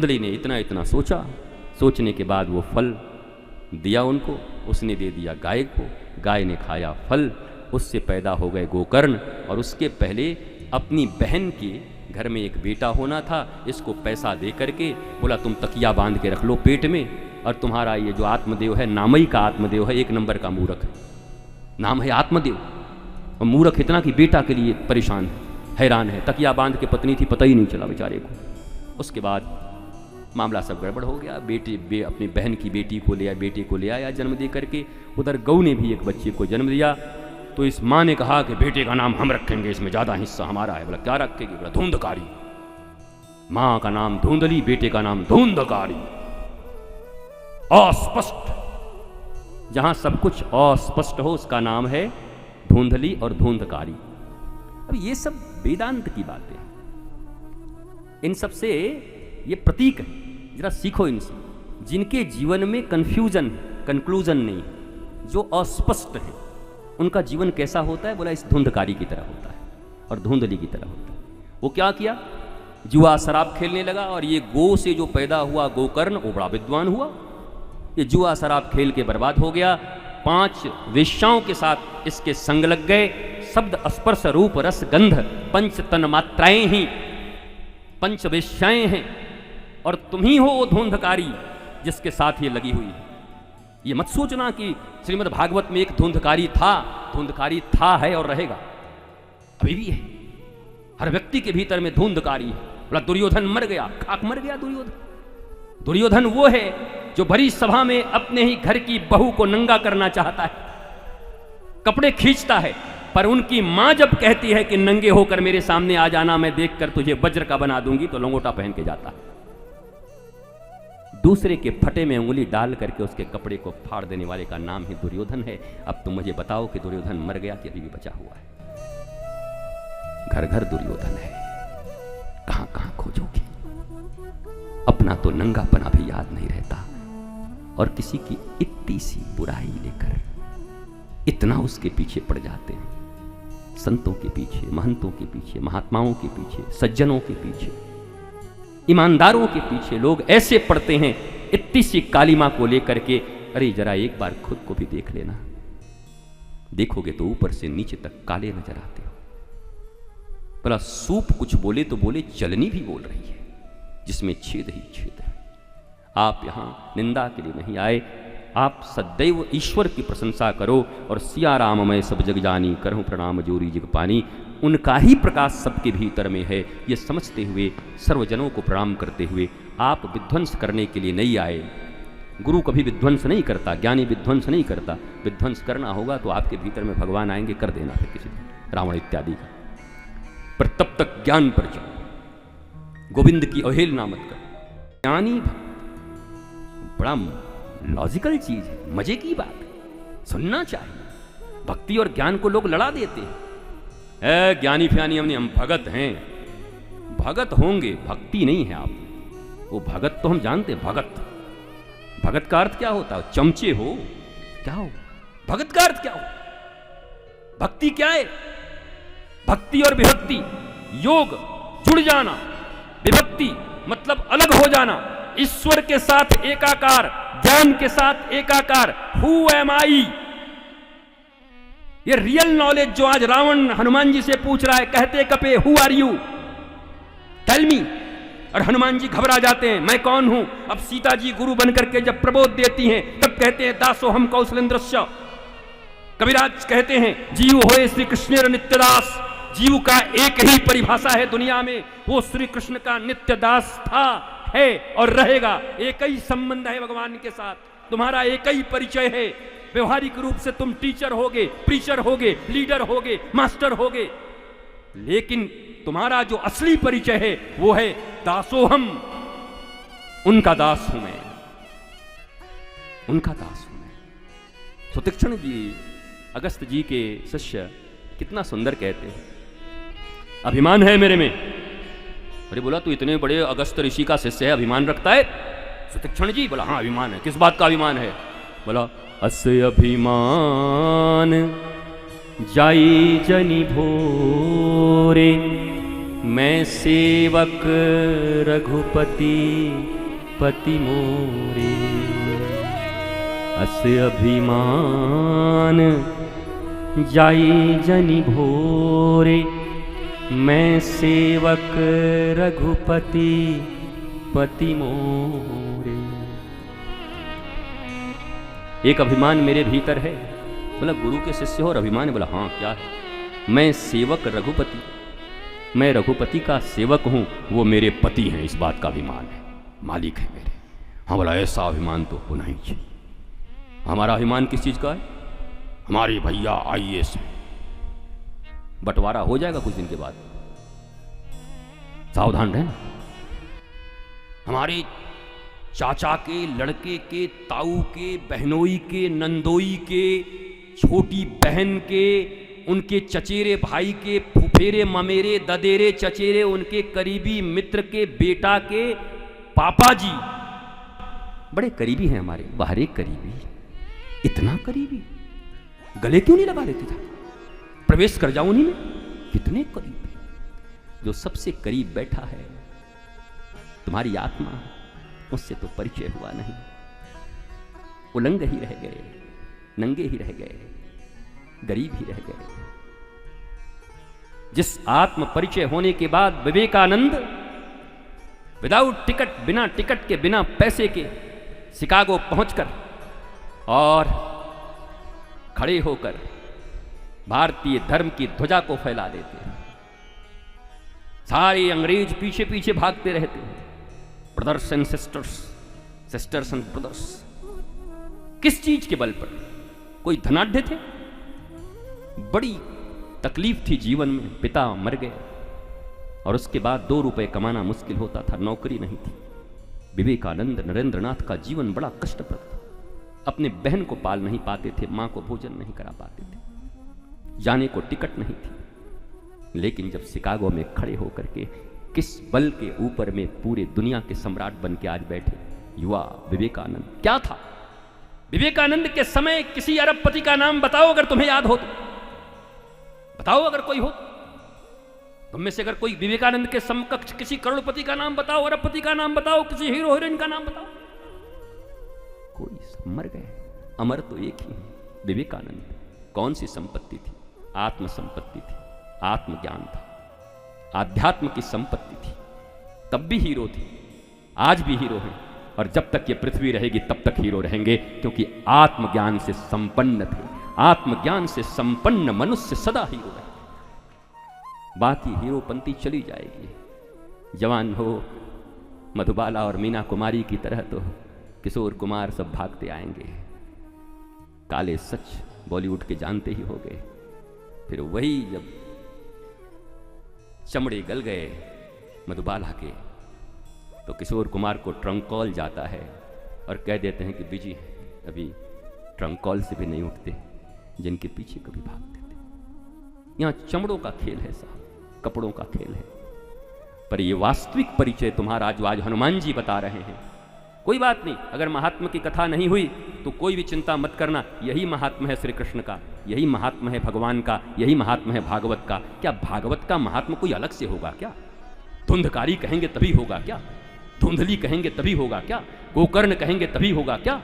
धुंधली ने इतना इतना सोचा, सोचने के बाद वो फल दिया उनको, उसने दे दिया गाय को, गाय ने खाया फल, उससे पैदा हो गए गोकर्ण। और उसके पहले अपनी बहन के घर में एक बेटा होना था, इसको पैसा दे करके बोला तुम तकिया बांध के रख लो पेट में, और तुम्हारा ये जो आत्मदेव है, नामई का आत्मदेव है, एक नंबर का मूर्ख है, नाम है आत्मदेव, और मूर्ख इतना कि बेटा के लिए परेशान है, हैरान है, तकिया बांध के पत्नी थी, पता ही नहीं चला बेचारे को। उसके बाद मामला सब गड़बड़ हो गया, अपनी बहन की बेटी को ले आया, बेटे को ले आया जन्म दे करके। उधर गऊ ने भी एक बच्चे को जन्म दिया, तो इस माँ ने कहा कि बेटे का नाम हम रखेंगे, इसमें ज़्यादा हिस्सा हमारा है। बोला क्या रखेगी? बोला धुंधकारी। माँ का नाम धुंधली, बेटे का नाम धुंधकारी। अस्पष्ट, जहां सब कुछ अस्पष्ट हो उसका नाम है धुंधली और धुंधकारी। अब ये सब वेदांत की बातें, इन सब से ये प्रतीक है, जरा सीखो इनसे। जिनके जीवन में कंफ्यूजन, कंक्लूजन नहीं, जो अस्पष्ट है, उनका जीवन कैसा होता है? बोला इस धुंधकारी की तरह होता है और धुंधली की तरह होता है। वो क्या किया? जुआ शराब खेलने लगा, और ये गो से जो पैदा हुआ गोकर्ण, वो बड़ा विद्वान हुआ। ये जुआ शराब खेल के बर्बाद हो गया। 5 वेश्याओं के साथ इसके संग लग गए। शब्द स्पर्श रूप रस गंध 5 तन मात्राएं ही 5 वेश्याएं हैं, और तुम ही हो वो धुंधकारी जिसके साथ ये लगी हुई है। ये मत सोचना कि श्रीमद् भागवत में एक धुंधकारी था है और रहेगा, अभी भी है। हर व्यक्ति के भीतर में धुंधकारी है। बोला दुर्योधन मर गया, खाक मर गया दुर्योधन। दुर्योधन वो है जो भरी सभा में अपने ही घर की बहू को नंगा करना चाहता है, कपड़े खींचता है, पर उनकी मां जब कहती है कि नंगे होकर मेरे सामने आ जाना, मैं देखकर तुझे वज्र का बना दूंगी, तो लंगोटा पहन के जाता है। दूसरे के फटे में उंगली डाल करके उसके कपड़े को फाड़ देने वाले का नाम ही दुर्योधन है। अब तुम मुझे बताओ कि दुर्योधन मर गया कि अभी भी बचा हुआ है? घर घर दुर्योधन है, कहां कहां खोजोगे? अपना तो नंगापना भी याद नहीं रहता, और किसी की इतनी सी बुराई लेकर इतना उसके पीछे पड़ जाते हैं। संतों के पीछे, महंतों के पीछे, महात्माओं के पीछे, सज्जनों के पीछे, ईमानदारों के पीछे लोग ऐसे पड़ते हैं इतनी सी कालीमा को लेकर के। अरे जरा एक बार खुद को भी देख लेना, देखोगे तो ऊपर से नीचे तक काले नजर आते हो। भला सूप कुछ बोले तो बोले, चलनी भी बोल रही है जिसमें छेद ही छेद है। आप यहां निंदा के लिए नहीं आए, आप सदैव ईश्वर की प्रशंसा करो, और सिया राम मैं सब जग जानी, करहूं प्रणाम जोरी जग पानी। उनका ही प्रकाश सबके भीतर में है, ये समझते हुए, सर्वजनों को प्रणाम करते हुए, आप विध्वंस करने के लिए नहीं आए। गुरु कभी विध्वंस नहीं करता, ज्ञानी विध्वंस नहीं करता। विध्वंस करना होगा तो आपके भीतर में भगवान आएंगे, कर देना फिर किसी दिन, रावण इत्यादि का। पर तब तक ज्ञान पर जाओ, गोविंद की अवहेलना मत करो। ज्ञानी बड़ा लॉजिकल चीज है, मजे की बात है, सुनना चाहिए। भक्ति और ज्ञान को लोग लड़ा देते हैं। ज्ञानी फ्यानी हम भगत हैं, भगत होंगे, भक्ति नहीं है आप। वो भगत तो हम जानते हैं, भगत का अर्थ क्या होता है? चमचे हो क्या हो? भगत का अर्थ क्या हो? भक्ति क्या है? भक्ति और विभक्ति, योग जुड़ जाना, विभक्ति मतलब अलग हो जाना, ईश्वर के साथ एकाकार, ज्ञान के साथ एकाकार। हु एम आई, ये रियल नॉलेज जो आज रावण हनुमान जी से पूछ रहा है, कहते कपे who are you, tell me, और हनुमान जी घबरा जाते हैं, मैं कौन हूं? अब सीता जी गुरु बनकर के जब प्रबोध देती हैं, तब कहते हैं दासो हम कौशलेंद्रस्य। कविराज कहते हैं जीव होए श्री कृष्ण नित्यदास। जीव का एक ही परिभाषा है दुनिया में, वो श्री कृष्ण का नित्यदास था, है और रहेगा। एक ही संबंध है भगवान के साथ, तुम्हारा एक ही परिचय है। व्यवहारिक रूप से तुम टीचर होगे, प्रीचर होगे, लीडर होगे, मास्टर होगे, लेकिन तुम्हारा जो असली परिचय है वो है दासोहम। उनका दास हूं मैं, उनका दास हूं मैं। सुतीक्ष्ण जी, अगस्त जी के शिष्य, कितना सुंदर कहते हैं, अभिमान है मेरे में। अरे बोला तू इतने बड़े अगस्त ऋषि का शिष्य है, अभिमान रखता है? सुतीक्ष्ण जी बोला हाँ अभिमान है। किस बात का अभिमान है? बोला अस्य अभिमान जाई जनि भोरे, मैं सेवक रघुपति पति मोरे, अस अभिमान जाई जनि भोरे। मैं सेवक रघुपति पति मोरे। एक अभिमान मेरे भीतर है। बोला गुरु के शिष्य हो और अभिमान? बोला हाँ क्या है? मैं सेवक रघुपति, मैं रघुपति का सेवक हूं, वो मेरे पति हैं, इस बात का अभिमान है, मालिक है मेरे। हाँ बोला ऐसा अभिमान तो होना ही चाहिए। हमारा अभिमान किस चीज का है? हमारे भैया IAS है। बंटवारा हो जाएगा कुछ दिन के बाद, सावधान रहना। हमारे चाचा के लड़के के, ताऊ के, बहनोई के, नंदोई के, छोटी बहन के, उनके चचेरे भाई के, फुफेरे ममेरे ददेरे चचेरे, उनके करीबी मित्र के बेटा के पापा जी बड़े करीबी हैं हमारे। बाहरे करीबी, इतना करीबी, गले क्यों नहीं लगा लेते थे? प्रवेश कर जाऊं उन्हीं में। कितने करीबी, जो सबसे करीब बैठा है तुम्हारी आत्मा, उससे तो परिचय हुआ नहीं। उलंग ही रह गए, नंगे ही रह गए, गरीब ही रह गए। जिस आत्म परिचय होने के बाद विवेकानंद विदाउट टिकट, बिना टिकट के, बिना पैसे के शिकागो पहुंचकर और खड़े होकर भारतीय धर्म की ध्वजा को फैला देते हैं। सारे अंग्रेज पीछे पीछे भागते रहते हैं। Brothers and sisters, sisters and brothers, किस चीज के बल पर? कोई धनाढ्य थे? बड़ी तकलीफ थी जीवन में, पिता मर गए और उसके बाद 2 रुपए कमाना मुश्किल होता था, नौकरी नहीं थी। विवेकानंद नरेंद्रनाथ का जीवन बड़ा कष्टप्रद था। अपने बहन को पाल नहीं पाते थे, मां को भोजन नहीं करा पाते थे, जाने को टिकट नहीं थी। लेकिन जब शिकागो में खड़े होकर के किस बल के ऊपर में पूरे दुनिया के सम्राट बन के आज बैठे युवा विवेकानंद। क्या था विवेकानंद के समय? किसी अरबपति का नाम बताओ अगर तुम्हें याद हो तो, बताओ अगर कोई हो। तुम में से अगर कोई विवेकानंद के समकक्ष किसी करोड़पति का नाम बताओ, अरबपति का नाम बताओ, किसी हीरो हीरोइन का नाम बताओ। कोई सब मर गए। अमर तो एक ही है, विवेकानंद। कौन सी संपत्ति थी? आत्म संपत्ति थी, आत्मज्ञान था, आध्यात्म की संपत्ति थी। तब भी हीरो थे, आज भी हीरो हैं, और जब तक ये पृथ्वी रहेगी तब तक हीरो रहेंगे, क्योंकि आत्मज्ञान से संपन्न थे। आत्मज्ञान से संपन्न मनुष्य सदा हीरो है। बाकी हीरोपंती चली जाएगी। जवान हो मधुबाला और मीना कुमारी की तरह तो किशोर कुमार सब भागते आएंगे। काले सच बॉलीवुड के जानते ही हो गए। फिर वही जब चमड़े गल गए मधुबाला के, तो किशोर कुमार को ट्रंक कॉल जाता है और कह देते हैं कि बिजी है, अभी ट्रंक कॉल से भी नहीं उठते, जिनके पीछे कभी भागते थे। यहाँ चमड़ों का खेल है साहब, कपड़ों का खेल है। पर ये वास्तविक परिचय तुम्हारा जो आज हनुमान जी बता रहे हैं, कोई बात नहीं, अगर महात्मा की कथा नहीं हुई तो कोई भी चिंता मत करना। यही महात्मा है श्री कृष्ण का, यही महात्मा है भगवान का, यही महात्मा है भागवत का। क्या भागवत का महात्मा कोई अलग से होगा क्या? धुंधकारी कहेंगे तभी होगा क्या? धुंधली कहेंगे तभी होगा क्या? गोकर्ण कहेंगे तभी होगा क्या?